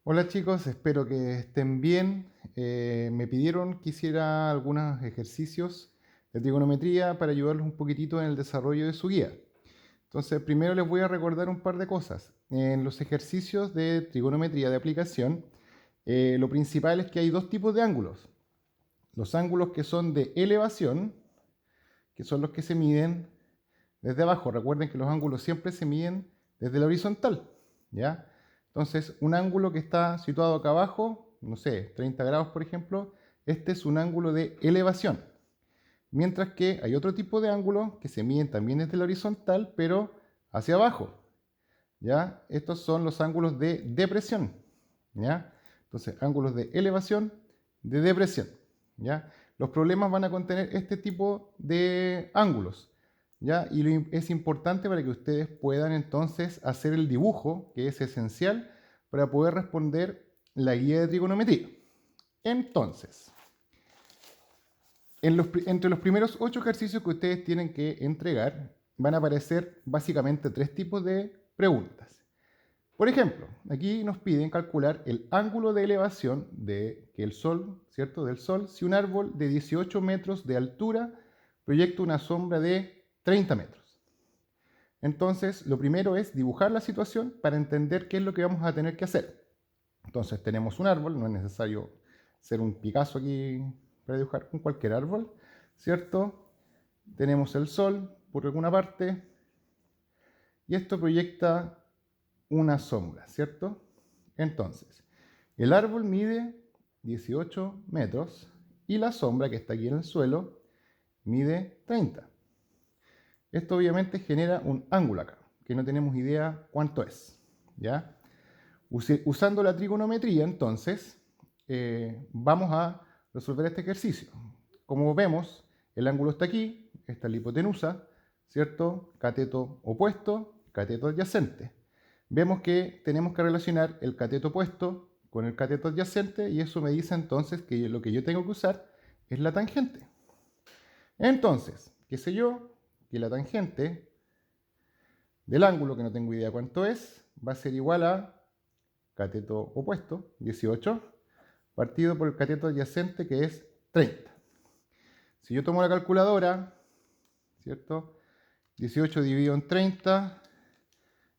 Hola chicos, espero que estén bien. Me pidieron que hiciera algunos ejercicios de trigonometría para ayudarlos un poquitito en el desarrollo de su guía. Entonces, primero les voy a recordar un par de cosas. En los ejercicios de trigonometría de aplicación, lo principal es que hay dos tipos de ángulos. Los ángulos que son de elevación, que son los que se miden desde abajo. Recuerden que los ángulos siempre se miden desde la horizontal, ¿ya? Entonces, un ángulo que está situado acá abajo, no sé, 30 grados por ejemplo, este es un ángulo de elevación. Mientras que hay otro tipo de ángulos que se miden también desde la horizontal, pero hacia abajo, ¿ya? Estos son los ángulos de depresión, ¿ya? Entonces, ángulos de elevación, de depresión, ¿ya? Los problemas van a contener este tipo de ángulos, ¿ya? Y es importante para que ustedes puedan entonces hacer el dibujo, que es esencial para poder responder la guía de trigonometría. Entonces, entre los primeros 8 ejercicios que ustedes tienen que entregar, van a aparecer básicamente 3 tipos de preguntas. Por ejemplo, aquí nos piden calcular el ángulo de elevación de que el Sol, ¿cierto? Del Sol, si un árbol de 18 metros de altura proyecta una sombra de 30 metros. Entonces, lo primero es dibujar la situación para entender qué es lo que vamos a tener que hacer. Entonces, tenemos un árbol, no es necesario ser un Picasso aquí para dibujar con cualquier árbol, ¿cierto? Tenemos el Sol por alguna parte y esto proyecta una sombra, ¿cierto? Entonces, el árbol mide 18 metros y la sombra que está aquí en el suelo mide 30. Esto obviamente genera un ángulo acá, que no tenemos idea cuánto es, ¿ya? Usando la trigonometría, entonces, vamos a resolver este ejercicio. Como vemos, el ángulo está aquí, esta es la hipotenusa, ¿cierto? Cateto opuesto, cateto adyacente. Vemos que tenemos que relacionar el cateto opuesto con el cateto adyacente y eso me dice entonces que lo que yo tengo que usar es la tangente. Entonces, qué sé yo, que la tangente del ángulo, que no tengo idea cuánto es, va a ser igual a cateto opuesto, 18, partido por el cateto adyacente, que es 30. Si yo tomo la calculadora, ¿cierto? 18 dividido en 30,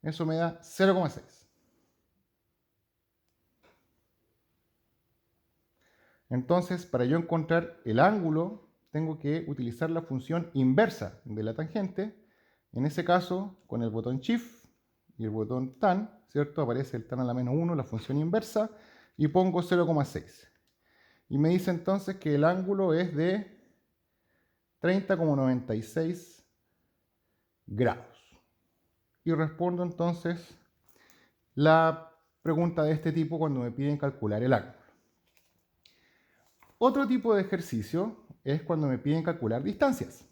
eso me da 0,6. Entonces, para yo encontrar el ángulo, tengo que utilizar la función inversa de la tangente. En ese caso, con el botón Shift y el botón tan, ¿cierto? Aparece el tan a la menos 1, la función inversa, y pongo 0,6. Y me dice entonces que el ángulo es de 30,96 grados. Y respondo entonces la pregunta de este tipo cuando me piden calcular el ángulo. Otro tipo de ejercicio es cuando me piden calcular distancias.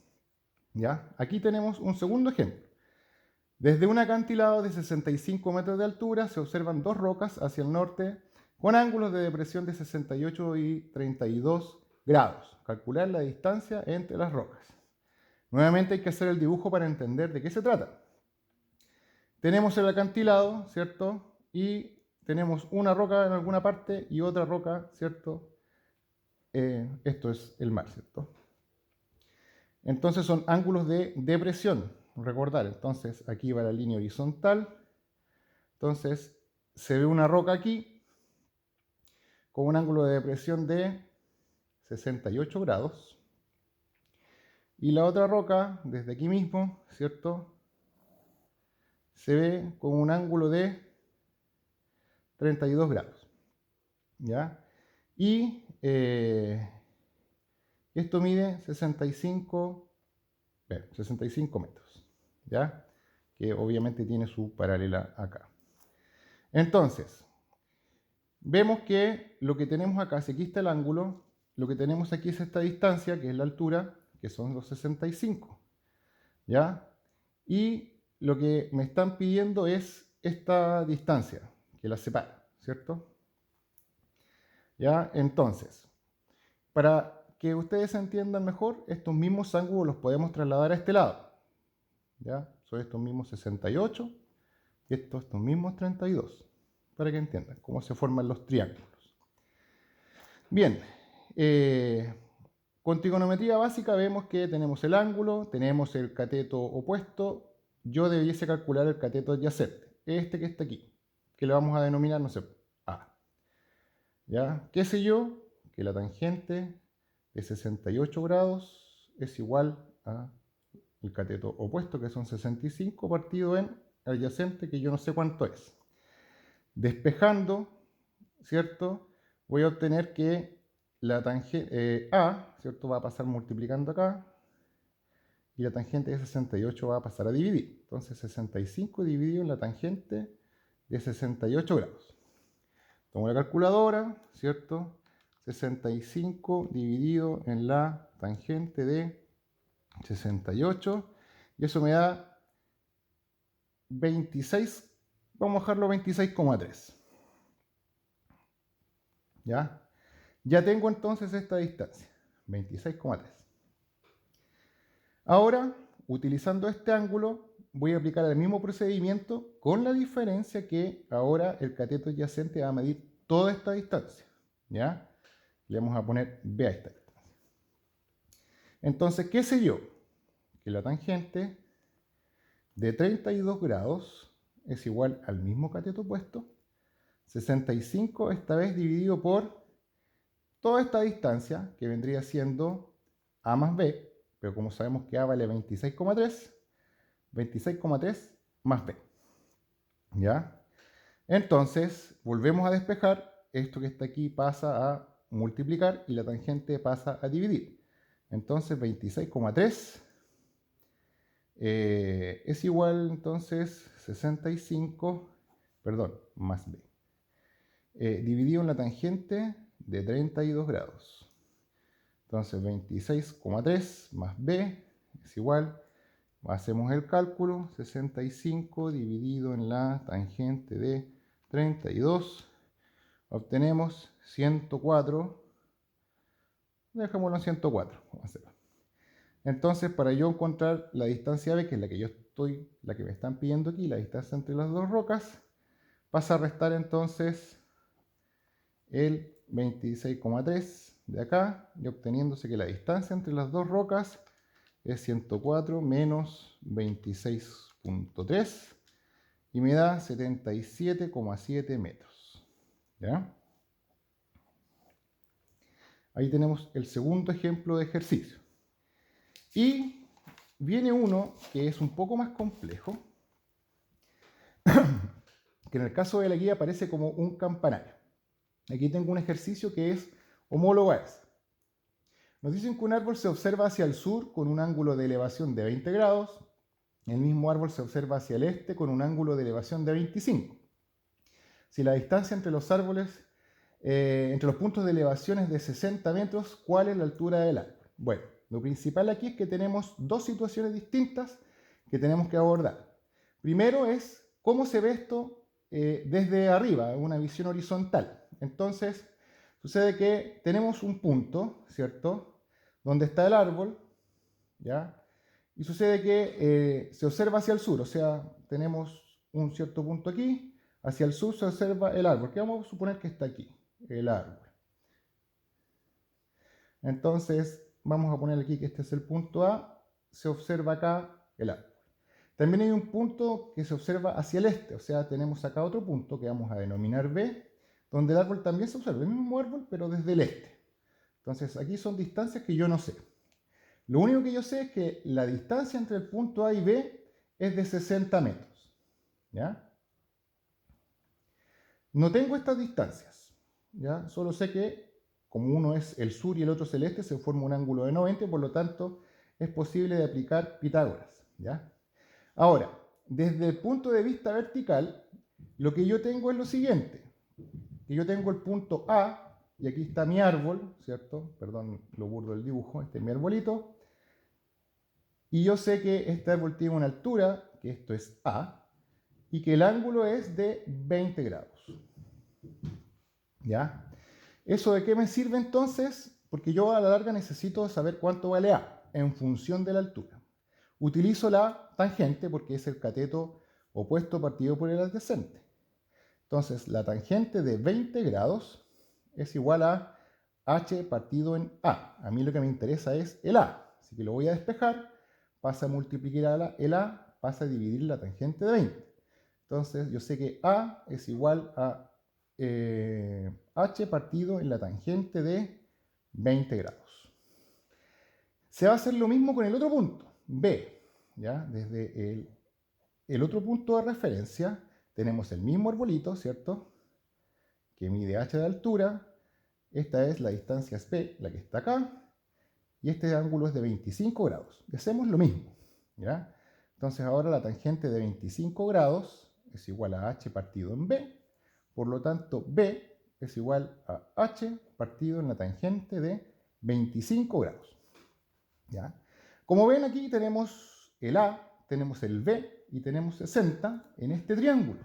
¿Ya? Aquí tenemos un segundo ejemplo. Desde un acantilado de 65 metros de altura se observan dos rocas hacia el norte con ángulos de depresión de 68 y 32 grados. Calcular la distancia entre las rocas. Nuevamente hay que hacer el dibujo para entender de qué se trata. Tenemos el acantilado, ¿cierto? Y tenemos una roca en alguna parte y otra roca, ¿cierto? Esto es el mar, ¿cierto? Entonces son ángulos de depresión. Recordar, entonces aquí va la línea horizontal. Entonces se ve una roca aquí con un ángulo de depresión de 68 grados. Y la otra roca, desde aquí mismo, ¿cierto? Se ve con un ángulo de 32 grados. ¿Ya? Y esto mide 65 metros. ¿Ya? Que obviamente tiene su paralela acá. Entonces, vemos que lo que tenemos acá, si aquí está el ángulo, lo que tenemos aquí es esta distancia, que es la altura, que son los 65. ¿Ya? Y lo que me están pidiendo es esta distancia, que la separa, ¿cierto? ¿Ya? Entonces, para que ustedes entiendan mejor, estos mismos ángulos los podemos trasladar a este lado. ¿Ya? Son estos mismos 68 y estos mismos 32. para que entiendan cómo se forman los triángulos. Bien, con trigonometría básica vemos que tenemos el ángulo, tenemos el cateto opuesto. Yo debiese calcular el cateto adyacente, este que está aquí, que le vamos a denominar, no sé, A. ¿Ya? ¿Qué sé yo? Que la tangente de 68 grados es igual a el cateto opuesto, que son 65, partido en adyacente, que yo no sé cuánto es. Despejando, ¿cierto? Voy a obtener que la tangente A, ¿cierto? Va a pasar multiplicando acá, y la tangente de 68 va a pasar a dividir. Entonces 65 dividido en la tangente de 68 grados. Tomo la calculadora, ¿cierto? 65 dividido en la tangente de 68, y eso me da 26, vamos a dejarlo 26,3. ¿Ya? Ya tengo entonces esta distancia, 26,3. Ahora, utilizando este ángulo, voy a aplicar el mismo procedimiento con la diferencia que ahora el cateto adyacente va a medir toda esta distancia. ¿Ya? Le vamos a poner B a esta distancia. Entonces, ¿qué sé yo? Que la tangente de 32 grados es igual al mismo cateto opuesto, 65 esta vez dividido por toda esta distancia, que vendría siendo A más B, pero como sabemos que A vale 26,3, 26,3 más B. ¿Ya? Entonces, volvemos a despejar. Esto que está aquí pasa a multiplicar y la tangente pasa a dividir. Entonces, 26,3 es igual, entonces, 65, perdón, más B. Dividido en la tangente de 32 grados. Entonces 26,3 más B es igual, hacemos el cálculo, 65 dividido en la tangente de 32, obtenemos 104, dejémoslo en 104. Entonces, para yo encontrar la distancia B, que es la que yo estoy, la que me están pidiendo aquí, la distancia entre las dos rocas, pasa a restar entonces el 26,3 de acá, y obteniéndose que la distancia entre las dos rocas es 104 menos 26,3 y me da 77,7 metros. ¿Ya? Ahí tenemos el segundo ejemplo de ejercicio. Y viene uno que es un poco más complejo, que en el caso de la guía aparece como un campanario. Aquí tengo un ejercicio que es homólogo a ese. Nos dicen que un árbol se observa hacia el sur con un ángulo de elevación de 20 grados. El mismo árbol se observa hacia el este con un ángulo de elevación de 25. Si la distancia entre los árboles, entre los puntos de elevación es de 60 metros, ¿cuál es la altura del árbol? Bueno, lo principal aquí es que tenemos dos situaciones distintas que tenemos que abordar. Primero es cómo se ve esto desde arriba, una visión horizontal. Entonces, sucede que tenemos un punto, ¿cierto?, donde está el árbol, ¿ya? Y sucede que se observa hacia el sur, o sea, tenemos un cierto punto aquí, hacia el sur se observa el árbol, que vamos a suponer que está aquí, el árbol. Entonces, vamos a poner aquí que este es el punto A, se observa acá el árbol. También hay un punto que se observa hacia el este, o sea, tenemos acá otro punto que vamos a denominar B, donde el árbol también se observa, el mismo árbol, pero desde el este. Entonces, aquí son distancias que yo no sé. Lo único que yo sé es que la distancia entre el punto A y B es de 60 metros. ¿Ya? No tengo estas distancias. ¿Ya? Solo sé que, como uno es el sur y el otro es el este, se forma un ángulo de 90, por lo tanto, es posible de aplicar Pitágoras. ¿Ya? Ahora, desde el punto de vista vertical, lo que yo tengo es lo siguiente. Que yo tengo el punto A, y aquí está mi árbol, ¿cierto? Perdón lo burdo del dibujo, este es mi arbolito. Y yo sé que este árbol tiene una altura, que esto es A, y que el ángulo es de 20 grados. ¿Ya? ¿Eso de qué me sirve entonces? Porque yo a la larga necesito saber cuánto vale A en función de la altura. Utilizo la tangente porque es el cateto opuesto partido por el adyacente. Entonces, la tangente de 20 grados es igual a h partido en a. A mí lo que me interesa es el a. Así que lo voy a despejar. Pasa a multiplicar el a, pasa a dividir la tangente de 20. Entonces, yo sé que a es igual a h partido en la tangente de 20 grados. Se va a hacer lo mismo con el otro punto, b. ¿Ya? Desde el otro punto de referencia tenemos el mismo arbolito, ¿cierto? Que mide h de altura. Esta es la distancia b, la que está acá. Y este ángulo es de 25 grados. Y hacemos lo mismo, ¿ya? Entonces ahora la tangente de 25 grados es igual a h partido en b. Por lo tanto, b es igual a h partido en la tangente de 25 grados. ¿Ya? Como ven, aquí tenemos el a, tenemos el b y tenemos 60 en este triángulo.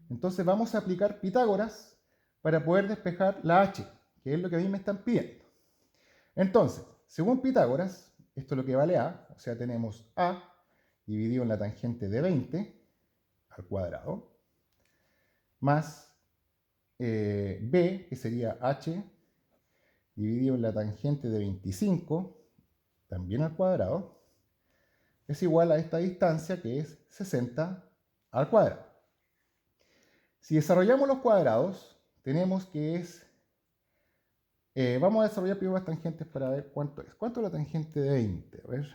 Entonces vamos a aplicar Pitágoras para poder despejar la h, que es lo que a mí me están pidiendo. Entonces, según Pitágoras, esto es lo que vale a, o sea, tenemos a dividido en la tangente de 20 al cuadrado, más b, que sería h, dividido en la tangente de 25, también al cuadrado, es igual a esta distancia, que es 60 al cuadrado. Si desarrollamos los cuadrados, tenemos que es... vamos a desarrollar primero las tangentes para ver cuánto es. ¿Cuánto es la tangente de 20? A ver.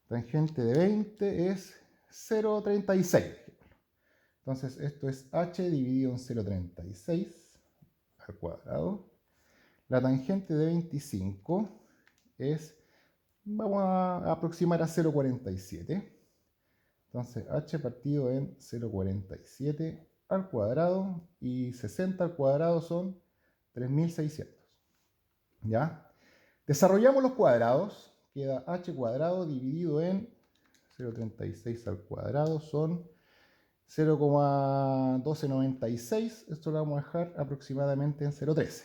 Tangente de 20 es 0,36. Entonces esto es h dividido en 0,36 al cuadrado. La tangente de 25 es, vamos a aproximar a 0,47. Entonces h partido en 0,47 al cuadrado y 60 al cuadrado son 3600. ¿Ya? Desarrollamos los cuadrados, queda h cuadrado dividido en 0,36 al cuadrado son 0,1296, esto lo vamos a dejar aproximadamente en 0,13.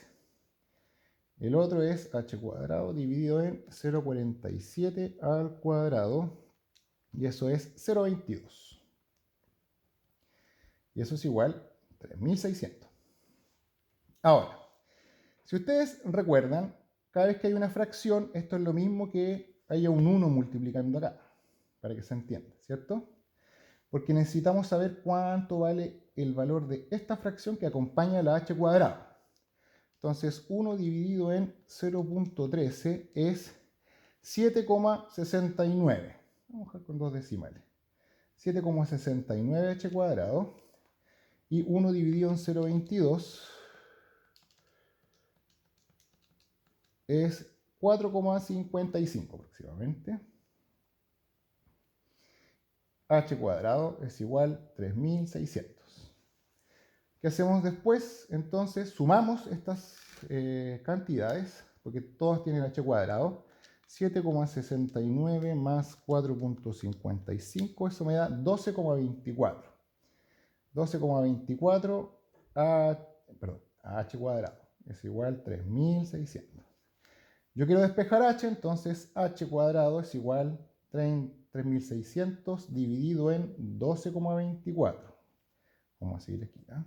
El otro es h cuadrado dividido en 0,47 al cuadrado y eso es 0,22. Y eso es igual a 3600. Ahora, si ustedes recuerdan, cada vez que hay una fracción, esto es lo mismo que haya un 1 multiplicando acá, para que se entienda, ¿cierto? Porque necesitamos saber cuánto vale el valor de esta fracción que acompaña a la h cuadrado. Entonces, 1 dividido en 0,13 es 7,69. Vamos a dejar con dos decimales. 7,69 h cuadrado. Y 1 dividido en 0,22 es 4,55 aproximadamente. H cuadrado es igual a 3600. ¿Qué hacemos después? Entonces sumamos estas cantidades, porque todas tienen h cuadrado. 7,69 más 4,55, eso me da 12,24. 12,24 a h cuadrado es igual a 3600. Yo quiero despejar h, entonces h cuadrado es igual a 3600 dividido en 12,24. Vamos a seguir aquí, ¿eh?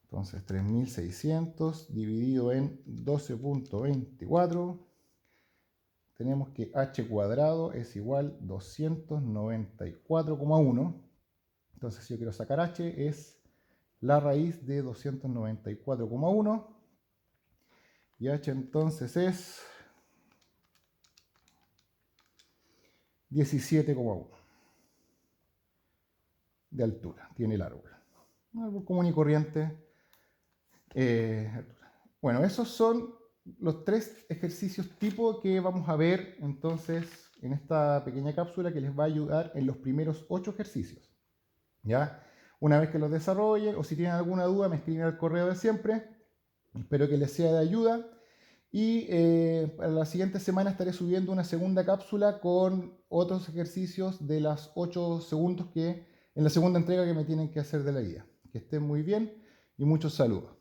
Entonces 3600 dividido en 12,24. Tenemos que h cuadrado es igual a 294,1. Entonces si yo quiero sacar h es la raíz de 294,1. Y h entonces es 17,1 de altura. Tiene el árbol. Un árbol común y corriente. Bueno, esos son los 3 ejercicios tipo que vamos a ver entonces en esta pequeña cápsula que les va a ayudar en los primeros 8 ejercicios. ¿Ya? Una vez que los desarrollen o si tienen alguna duda me escriben al correo de siempre. Espero que les sea de ayuda. Y para la siguiente semana estaré subiendo una segunda cápsula con otros ejercicios de las 8 segundos que en la segunda entrega que me tienen que hacer de la guía. Que estén muy bien y muchos saludos.